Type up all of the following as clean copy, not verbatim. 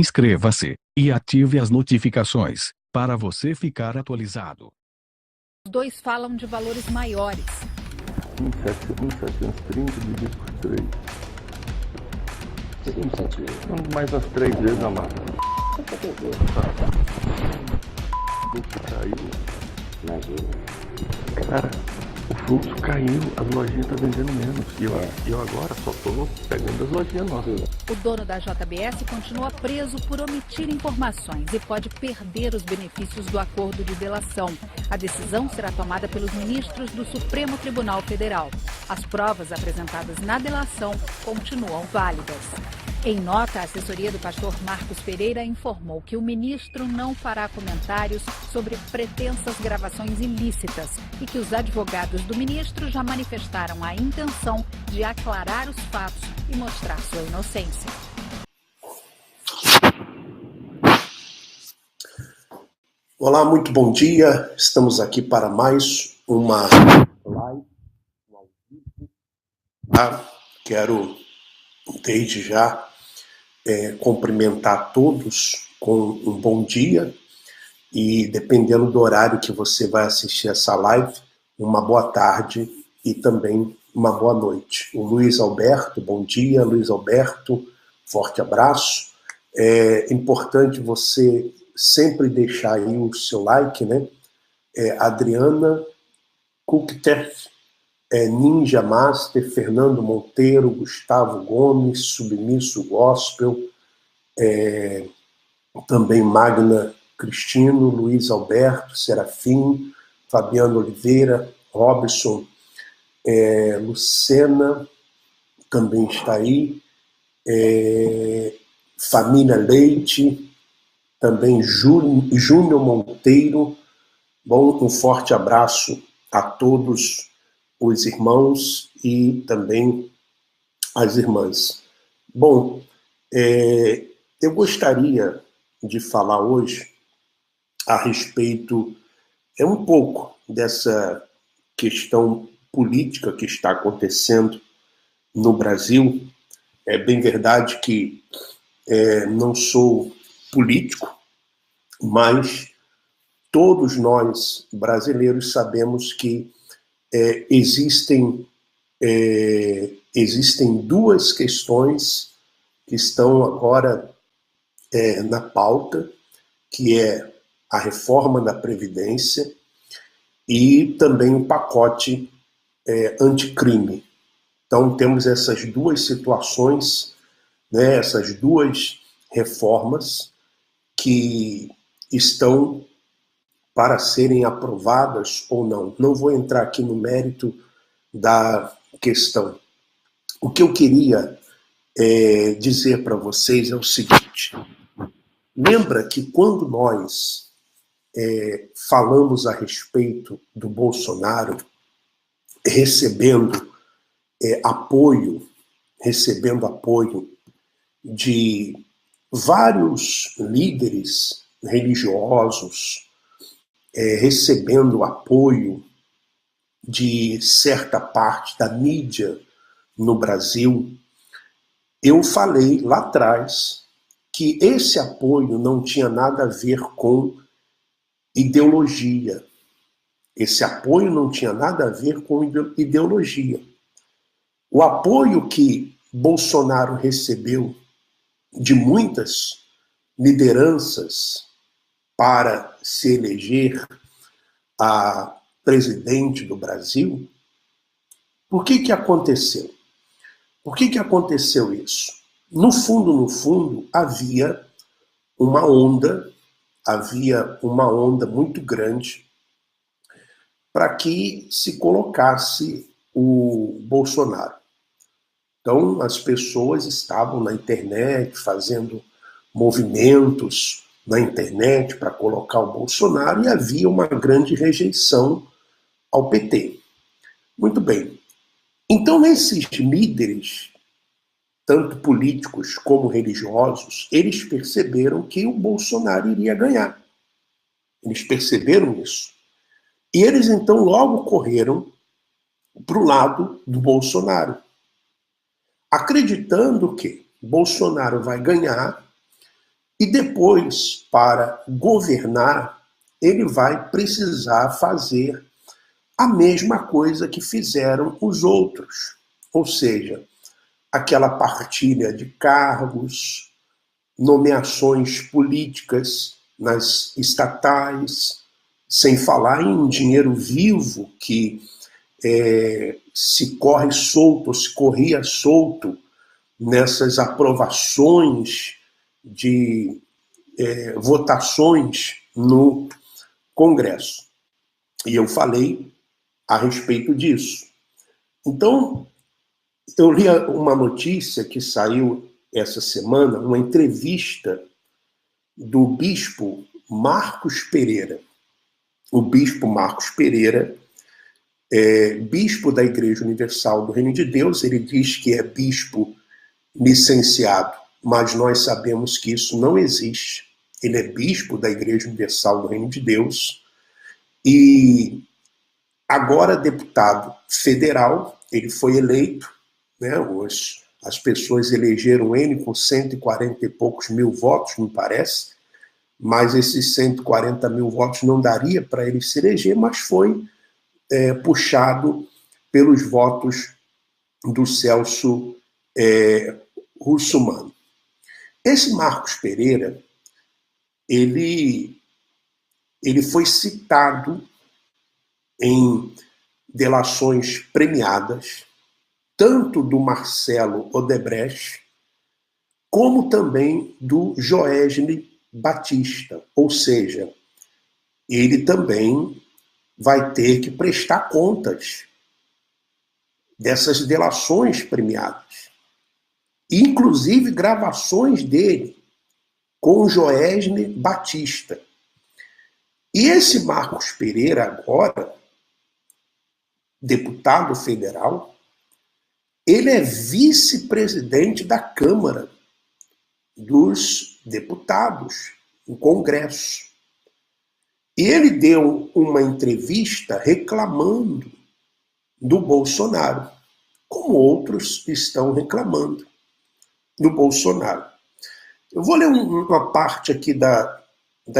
Inscreva-se e ative as notificações para você ficar atualizado. Os dois falam de valores maiores. 1.730 dividido por 3. Mais umas 3 vezes a mais. O fluxo caiu. Cara, o fluxo caiu, as lojinhas estão vendendo menos. E eu agora só estou pegando as lojinhas nossas. O dono da JBS continua preso por omitir informações e pode perder os benefícios do acordo de delação. A decisão será tomada pelos ministros do Supremo Tribunal Federal. As provas apresentadas na delação continuam válidas. Em nota, a assessoria do pastor Marcos Pereira informou que o ministro não fará comentários sobre pretensas gravações ilícitas e que os advogados do ministro já manifestaram a intenção de aclarar os fatos e mostrar sua inocência. Olá, muito bom dia. Estamos aqui para mais uma live ao vivo. Quero, desde já, cumprimentar todos com um bom dia e, dependendo do horário que você vai assistir essa live, uma boa tarde e também uma boa noite. O Luiz Alberto, bom dia. Luiz Alberto, forte abraço. É importante você sempre deixar aí o seu like, né? Adriana Kukter, Ninja Master, Fernando Monteiro, Gustavo Gomes, Submisso Gospel, também Magna Cristino, Luiz Alberto, Serafim, Fabiano Oliveira, Robson, Lucena também está aí, Família Leite, também Júnior Monteiro. Bom, um forte abraço a todos os irmãos e também as irmãs. Bom, eu gostaria de falar hoje a respeito, um pouco dessa questão política que está acontecendo no Brasil. É bem verdade que não sou político, mas todos nós brasileiros sabemos que existem duas questões que estão agora na pauta, que é a reforma da Previdência e também o pacote anticrime. Então temos essas duas situações, né, essas duas reformas que estão para serem aprovadas ou não. Não vou entrar aqui no mérito da questão. O que eu queria dizer para vocês é o seguinte: lembra que quando nós falamos a respeito do Bolsonaro recebendo apoio de vários líderes religiosos, recebendo apoio de certa parte da mídia no Brasil, eu falei lá atrás que esse apoio não tinha nada a ver com ideologia. Esse apoio não tinha nada a ver com ideologia. O apoio que Bolsonaro recebeu de muitas lideranças para se eleger a presidente do Brasil, por que aconteceu? Por que aconteceu isso? No fundo, havia uma onda muito grande para que se colocasse o Bolsonaro. Então, as pessoas estavam na internet fazendo movimentos na internet para colocar o Bolsonaro e havia uma grande rejeição ao PT. Muito bem. Então, esses líderes, tanto políticos como religiosos, eles perceberam que o Bolsonaro iria ganhar. Eles perceberam isso. E eles, então, logo correram para o lado do Bolsonaro, acreditando que Bolsonaro vai ganhar E depois, para governar, ele vai precisar fazer a mesma coisa que fizeram os outros. Ou seja, aquela partilha de cargos, nomeações políticas nas estatais, sem falar em dinheiro vivo que se corre solto, ou se corria solto nessas aprovações de votações no Congresso. E eu falei a respeito disso. Então, eu li uma notícia que saiu essa semana, uma entrevista do bispo Marcos Pereira. O bispo Marcos Pereira é bispo da Igreja Universal do Reino de Deus. Ele diz que é bispo licenciado, mas nós sabemos que isso não existe. Ele é bispo da Igreja Universal do Reino de Deus e agora deputado federal. Ele foi eleito, né? As pessoas elegeram ele com 140 e poucos mil votos, me parece, mas esses 140 mil votos não daria para ele se eleger, mas foi puxado pelos votos do Celso Russomano. Esse Marcos Pereira, ele foi citado em delações premiadas, tanto do Marcelo Odebrecht, como também do Joesley Batista. Ou seja, ele também vai ter que prestar contas dessas delações premiadas. Inclusive gravações dele com o Joesley Batista. E esse Marcos Pereira agora, deputado federal, ele é vice-presidente da Câmara dos Deputados, no Congresso. E ele deu uma entrevista reclamando do Bolsonaro, como outros estão reclamando do Bolsonaro. Eu vou ler uma parte aqui da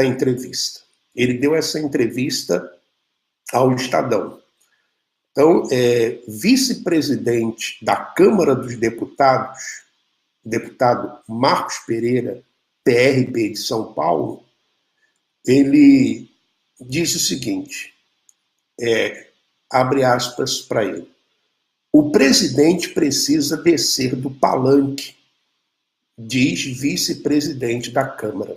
entrevista. Ele deu essa entrevista ao Estadão. Então, vice-presidente da Câmara dos Deputados, deputado Marcos Pereira, PRB de São Paulo, ele diz o seguinte, abre aspas para ele: o presidente precisa descer do palanque, diz vice-presidente da Câmara.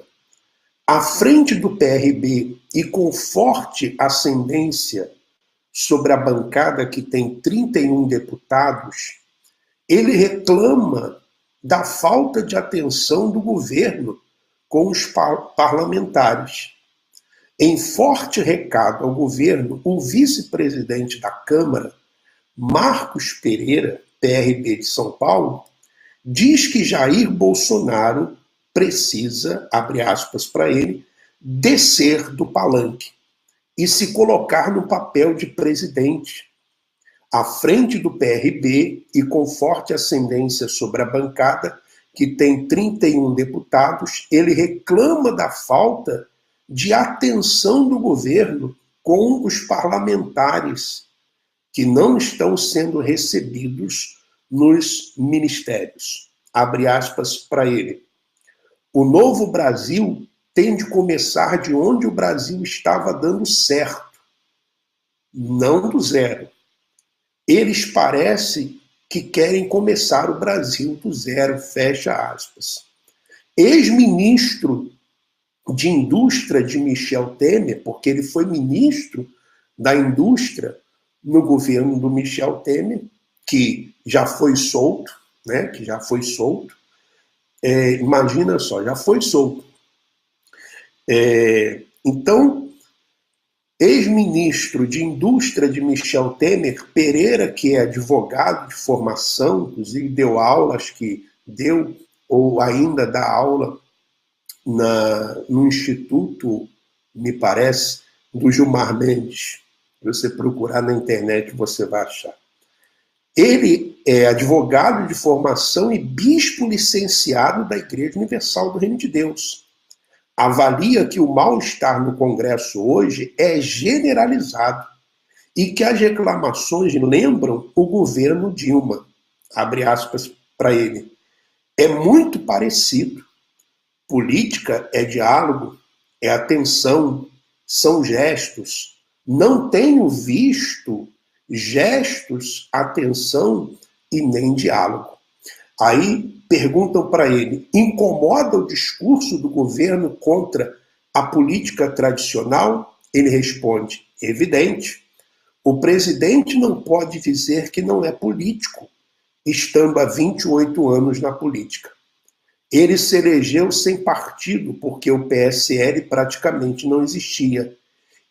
À frente do PRB e com forte ascendência sobre a bancada que tem 31 deputados, ele reclama da falta de atenção do governo com os parlamentares. Em forte recado ao governo, o vice-presidente da Câmara, Marcos Pereira, PRB de São Paulo, diz que Jair Bolsonaro precisa, abre aspas para ele, descer do palanque e se colocar no papel de presidente. À frente do PRB e com forte ascendência sobre a bancada, que tem 31 deputados, ele reclama da falta de atenção do governo com os parlamentares que não estão sendo recebidos nos ministérios. Abre aspas para ele. O novo Brasil tem de começar de onde o Brasil estava dando certo, não do zero. Eles parecem que querem começar o Brasil do zero, fecha aspas. Ex-ministro de Indústria de Michel Temer, porque ele foi ministro da Indústria no governo do Michel Temer, que já foi solto, né? Imagina só, já foi solto. Então, ex-ministro de Indústria de Michel Temer, Pereira, que é advogado de formação, inclusive deu aulas ou ainda dá aula no Instituto, me parece, do Gilmar Mendes. Se você procurar na internet, você vai achar. Ele é advogado de formação e bispo licenciado da Igreja Universal do Reino de Deus. avalia que o mal-estar no Congresso hoje é generalizado e que as reclamações lembram o governo Dilma, abre aspas para ele. É muito parecido. Política é diálogo, é atenção, são gestos. Não tenho visto gestos, atenção e nem diálogo. Aí perguntam para ele, incomoda o discurso do governo contra a política tradicional? Ele responde, evidente. O presidente não pode dizer que não é político, estando há 28 anos na política. Ele se elegeu sem partido, porque o PSL praticamente não existia,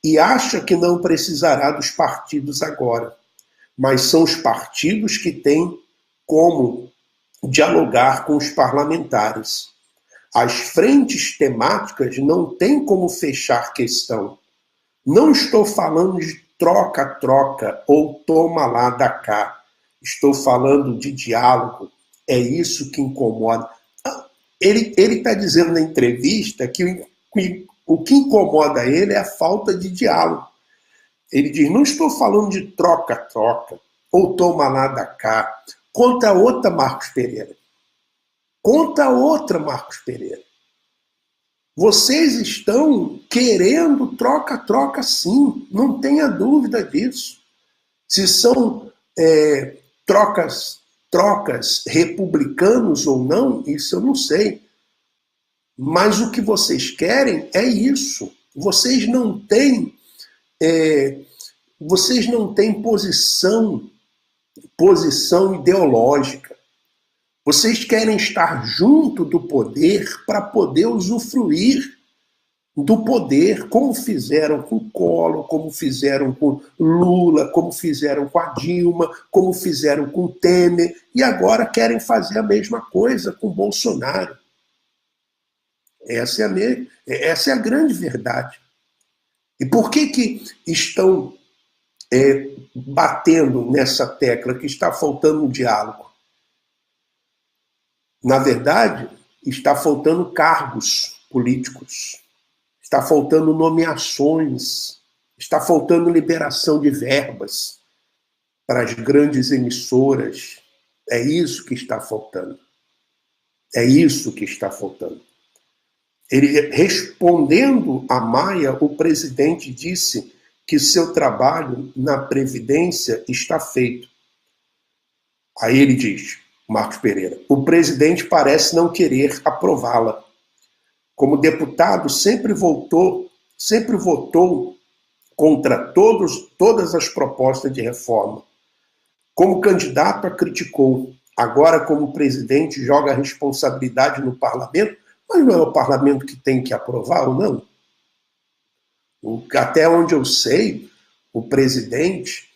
e acha que não precisará dos partidos agora. Mas são os partidos que têm como dialogar com os parlamentares. As frentes temáticas não têm como fechar questão. Não estou falando de troca-troca ou toma lá da cá. Estou falando de diálogo. É isso que incomoda. Ele está dizendo na entrevista que o que incomoda ele é a falta de diálogo. Ele diz, não estou falando de troca-troca ou toma lá da cá. Conta outra, Marcos Pereira. Conta outra, Marcos Pereira. Vocês estão querendo troca-troca sim, não tenha dúvida disso. Se são trocas republicanos ou não, isso eu não sei. Mas o que vocês querem é isso. Vocês não têm posição ideológica. Vocês querem estar junto do poder para poder usufruir do poder, como fizeram com Collor, como fizeram com Lula, como fizeram com a Dilma, como fizeram com Temer, e agora querem fazer a mesma coisa com Bolsonaro. Essa é a grande verdade. E por que estão batendo nessa tecla que está faltando um diálogo? Na verdade, está faltando cargos políticos, está faltando nomeações, está faltando liberação de verbas para as grandes emissoras. É isso que está faltando. É isso que está faltando. Ele, respondendo a Maia, o presidente disse que seu trabalho na Previdência está feito. Aí ele diz, Marcos Pereira, o presidente parece não querer aprová-la. Como deputado, sempre votou contra todas as propostas de reforma. Como candidato, a criticou. Agora, como presidente, joga a responsabilidade no parlamento, mas não é o parlamento que tem que aprovar ou não? Até onde eu sei, o presidente,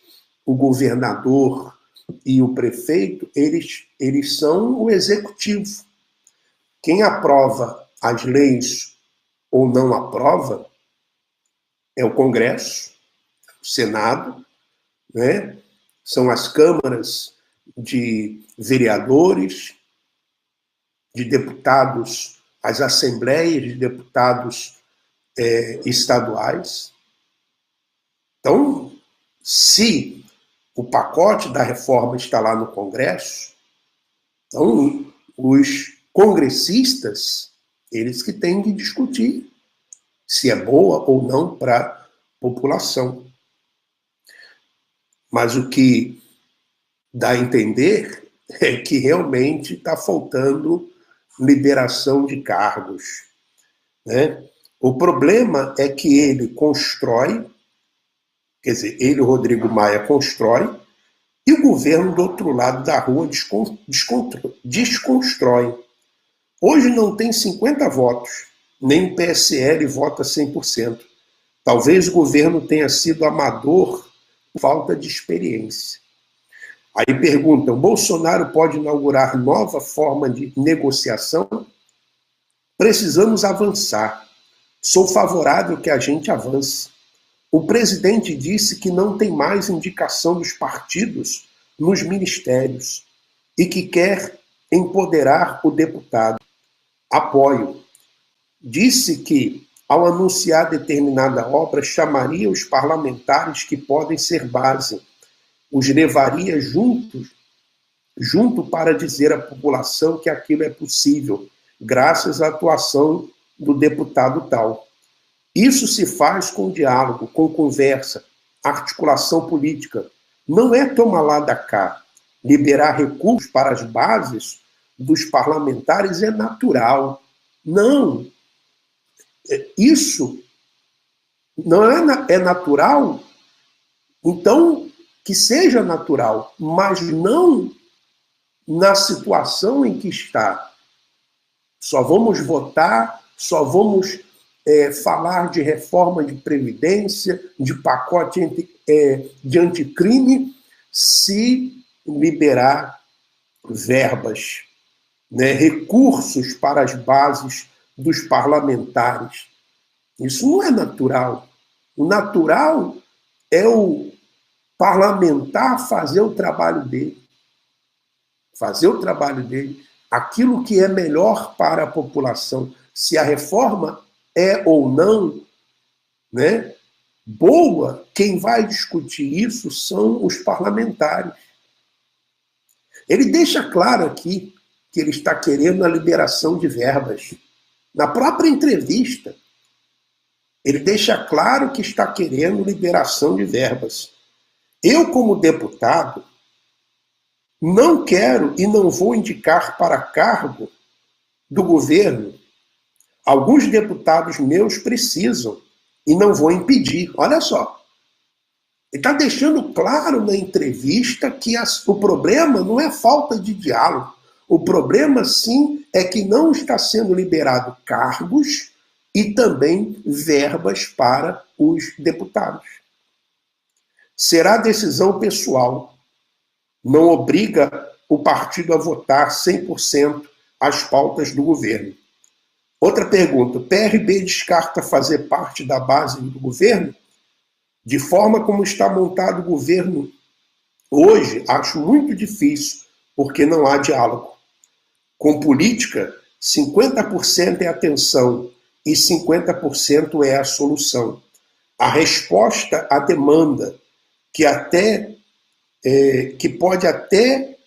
o governador e o prefeito, eles são o executivo. Quem aprova as leis ou não aprova é o Congresso, o Senado, né? São as câmaras de vereadores, de deputados, as assembleias de deputados estaduais. Então, se o pacote da reforma está lá no Congresso, então os congressistas, eles que têm que discutir se é boa ou não para a população. Mas o que dá a entender é que realmente está faltando liberação de cargos, né? O problema é que ele constrói, quer dizer, ele, o Rodrigo Maia, constrói, e o governo do outro lado da rua desconstrói. Hoje não tem 50 votos, nem o PSL vota 100%. Talvez o governo tenha sido amador por falta de experiência. Aí perguntam, Bolsonaro pode inaugurar nova forma de negociação? Precisamos avançar. Sou favorável que a gente avance. O presidente disse que não tem mais indicação dos partidos nos ministérios e que quer empoderar o deputado. Apoio. disse que, ao anunciar determinada obra, chamaria os parlamentares que podem ser base, os levaria junto para dizer à população que aquilo é possível, graças à atuação do deputado tal. Isso se faz com diálogo, com conversa, articulação política. Não é tomar lá da cá. Liberar recursos para as bases dos parlamentares é natural. Não. Isso não é natural, então que seja natural, mas não na situação em que está. Só vamos votar, só vamos falar de reforma de previdência, de pacote de anticrime, se liberar verbas, né, recursos para as bases dos parlamentares. Isso não é natural. O natural é o parlamentar fazer o trabalho dele. Fazer o trabalho dele. Aquilo que é melhor para a população. Se a reforma é ou não, né, boa, quem vai discutir isso são os parlamentares. Ele deixa claro aqui que ele está querendo a liberação de verbas. Na própria entrevista, ele deixa claro que está querendo liberação de verbas. Eu, como deputado, não quero e não vou indicar para cargo do governo. Alguns deputados meus precisam e não vou impedir. Olha só. Ele está deixando claro na entrevista que o problema não é falta de diálogo. O problema, sim, é que não está sendo liberado cargos e também verbas para os deputados. Será decisão pessoal. Não obriga o partido a votar 100% as pautas do governo. Outra pergunta. O PRB descarta fazer parte da base do governo? De forma como está montado o governo hoje, acho muito difícil, porque não há diálogo. Com política, 50% é a tensão e 50% é a solução. A resposta à demanda, que pode até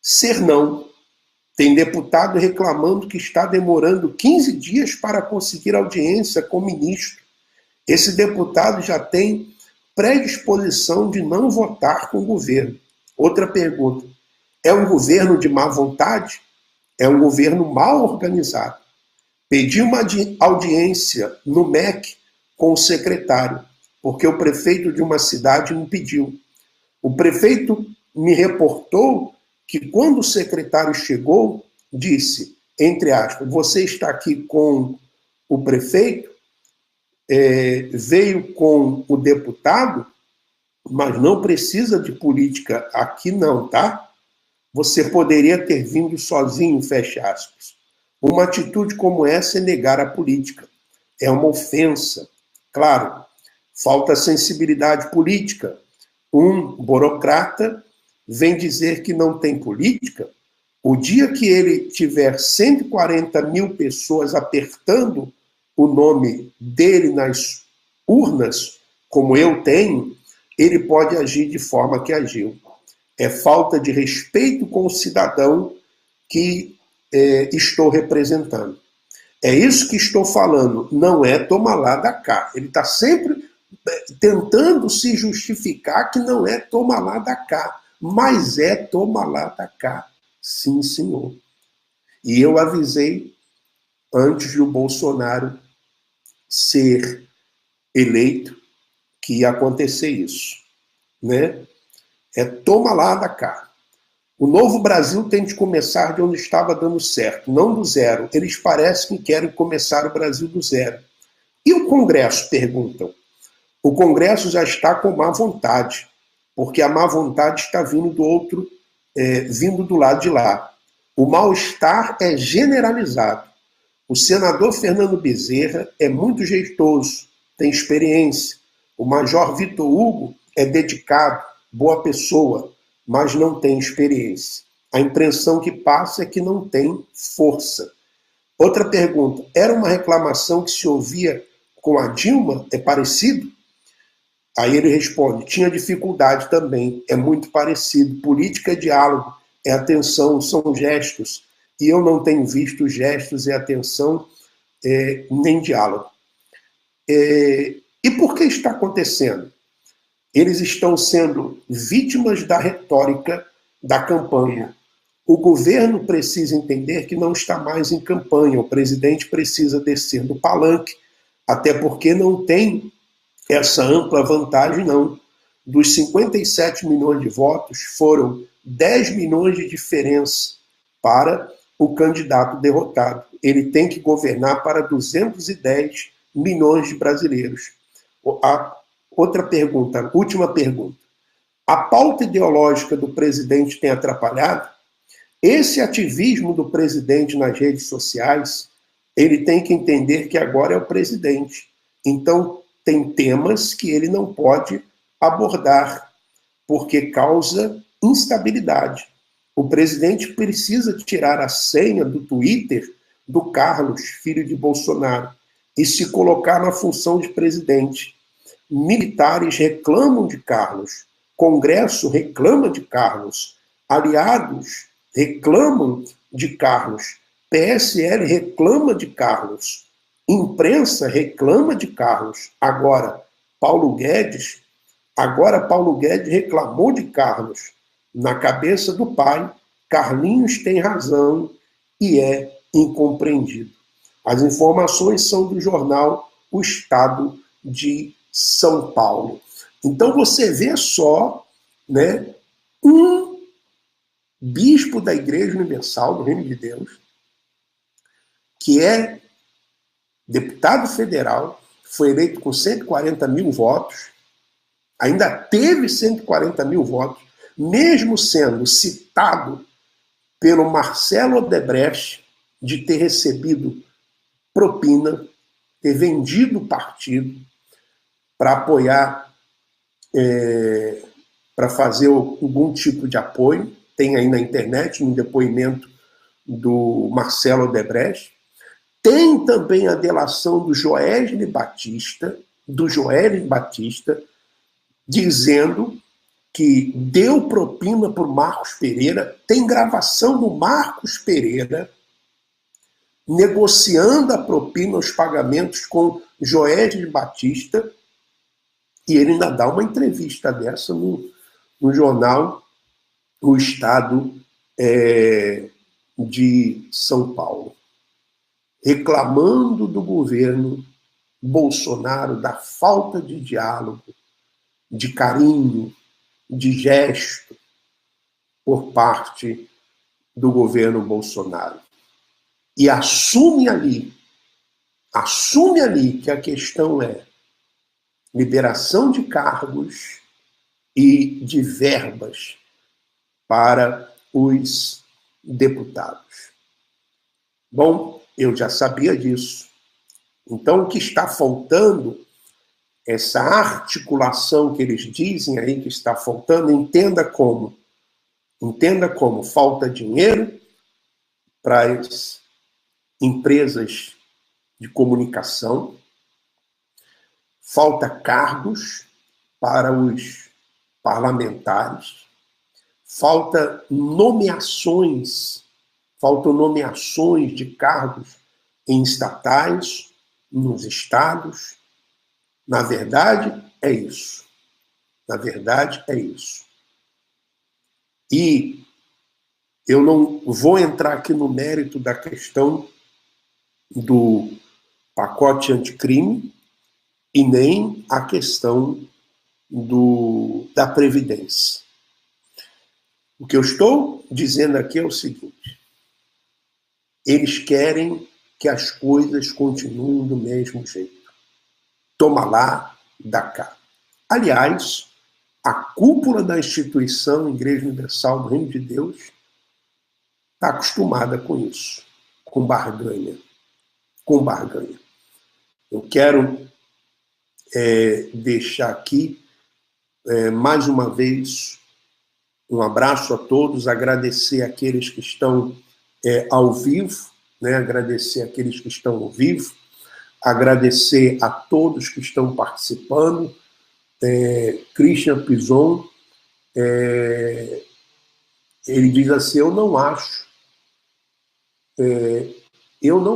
ser não. Tem deputado reclamando que está demorando 15 dias para conseguir audiência com o ministro. Esse deputado já tem predisposição de não votar com o governo. Outra pergunta. É um governo de má vontade? É um governo mal organizado. Pedi uma audiência no MEC com o secretário, porque o prefeito de uma cidade me pediu. O prefeito me reportou que quando o secretário chegou, disse, entre aspas, você está aqui com o prefeito, veio com o deputado, mas não precisa de política aqui não, tá? Você poderia ter vindo sozinho, fecha aspas. Uma atitude como essa é negar a política. É uma ofensa. Claro, falta sensibilidade política. Um burocrata vem dizer que não tem política. O dia que ele tiver 140 mil pessoas apertando o nome dele nas urnas, como eu tenho, ele pode agir de forma que agiu. É falta de respeito com o cidadão que estou representando. É isso que estou falando, não é toma lá da cá. Ele está sempre tentando se justificar que não é toma lá da cá, mas é toma lá da cá, sim, senhor. E eu avisei, antes de o Bolsonaro ser eleito, que ia acontecer isso, né? É toma lá da cá. O novo Brasil tem de começar de onde estava dando certo, não do zero. Eles parecem que querem começar o Brasil do zero. E o Congresso, perguntam. O Congresso já está com má vontade, porque a má vontade está vindo vindo do lado de lá. O mal-estar é generalizado. O senador Fernando Bezerra é muito jeitoso, tem experiência. O major Vitor Hugo é dedicado, boa pessoa, mas não tem experiência. A impressão que passa é que não tem força. Outra pergunta, era uma reclamação que se ouvia com a Dilma? É parecido? Aí ele responde, tinha dificuldade também, é muito parecido. Política é diálogo, é atenção, são gestos. E eu não tenho visto gestos e atenção, nem diálogo. E por que está acontecendo? Eles estão sendo vítimas da retórica da campanha. O governo precisa entender que não está mais em campanha, o presidente precisa descer do palanque, até porque não tem essa ampla vantagem, não. Dos 57 milhões de votos, foram 10 milhões de diferença para o candidato derrotado. Ele tem que governar para 210 milhões de brasileiros. A outra pergunta, última pergunta. A pauta ideológica do presidente tem atrapalhado? Esse ativismo do presidente nas redes sociais, ele tem que entender que agora é o presidente. Então, tem temas que ele não pode abordar, porque causa instabilidade. O presidente precisa tirar a senha do Twitter do Carlos, filho de Bolsonaro, e se colocar na função de presidente. Militares reclamam de Carlos, Congresso reclama de Carlos, aliados reclamam de Carlos, PSL reclama de Carlos, imprensa reclama de Carlos. Agora, Paulo Guedes reclamou de Carlos. Na cabeça do pai, Carlinhos tem razão e é incompreendido. As informações são do jornal O Estado de São Paulo. Então você vê só, né, um bispo da Igreja Universal do Reino de Deus, que é deputado federal, foi eleito com 140 mil votos, ainda teve 140 mil votos, mesmo sendo citado pelo Marcelo Odebrecht de ter recebido propina, ter vendido o partido para apoiar, para fazer algum tipo de apoio. Tem aí na internet um depoimento do Marcelo Odebrecht. Tem também a delação do Joesley Batista, dizendo que deu propina para o Marcos Pereira. Tem gravação do Marcos Pereira negociando a propina, os pagamentos com Joesley Batista, e ele ainda dá uma entrevista dessa no jornal O Estado de São Paulo, reclamando do governo Bolsonaro, da falta de diálogo, de carinho, de gesto por parte do governo Bolsonaro. E assume ali que a questão é liberação de cargos e de verbas para os deputados. Bom, eu já sabia disso. Então, o que está faltando, essa articulação que eles dizem aí que está faltando, entenda como falta dinheiro para as empresas de comunicação, falta cargos para os parlamentares, faltam nomeações de cargos em estatais, nos estados. Na verdade, é isso. E eu não vou entrar aqui no mérito da questão do pacote anticrime e nem a questão da Previdência. O que eu estou dizendo aqui é o seguinte: eles querem que as coisas continuem do mesmo jeito. Toma lá, dá cá. Aliás, a cúpula da instituição Igreja Universal do Reino de Deus está acostumada com isso, com barganha. Eu quero deixar aqui, mais uma vez, um abraço a todos, agradecer àqueles que estão ao vivo né? Agradecer aqueles que estão ao vivo, agradecer a todos que estão participando. Christian Pison, ele diz assim: eu não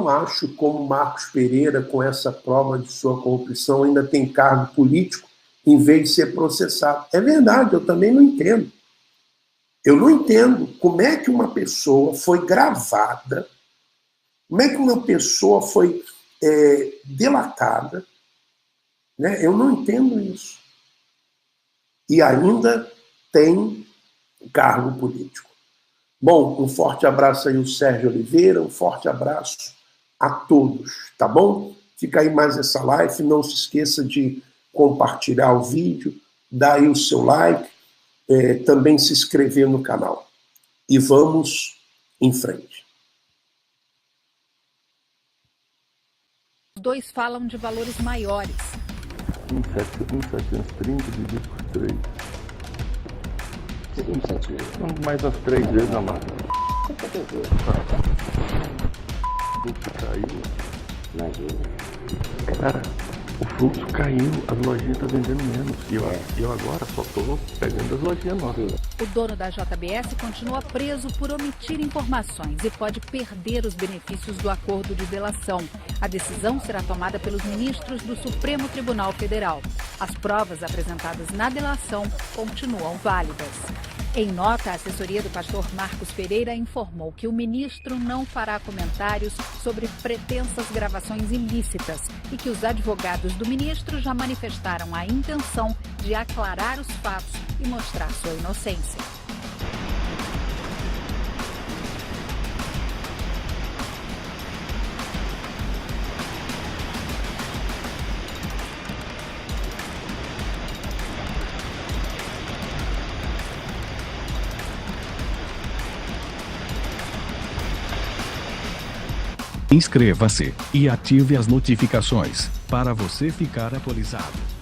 acho como Marcos Pereira, com essa prova de sua corrupção, ainda tem cargo político em vez de ser processado. É verdade, eu também não entendo. Eu não entendo como é que uma pessoa foi gravada, como é que uma pessoa foi delatada, né? Eu não entendo isso. E ainda tem cargo político. Bom, um forte abraço aí ao Sérgio Oliveira, um forte abraço a todos, tá bom? Fica aí mais essa live, não se esqueça de compartilhar o vídeo, dar aí o seu like, também se inscrever no canal. E vamos em frente. Os dois falam de valores maiores. 1.730 dividido por 3. Mais as 3 vezes na máquina. O fluxo caiu. Cara, o fluxo caiu, as lojinhas estão vendendo menos. E eu agora só estou pegando as lojinhas novas. O dono da JBS continua preso por omitir informações e pode perder os benefícios do acordo de delação. A decisão será tomada pelos ministros do Supremo Tribunal Federal. As provas apresentadas na delação continuam válidas. Em nota, a assessoria do pastor Marcos Pereira informou que o ministro não fará comentários sobre pretensas gravações ilícitas e que os advogados do ministro já manifestaram a intenção de aclarar os fatos e mostrar sua inocência. Inscreva-se e ative as notificações para você ficar atualizado.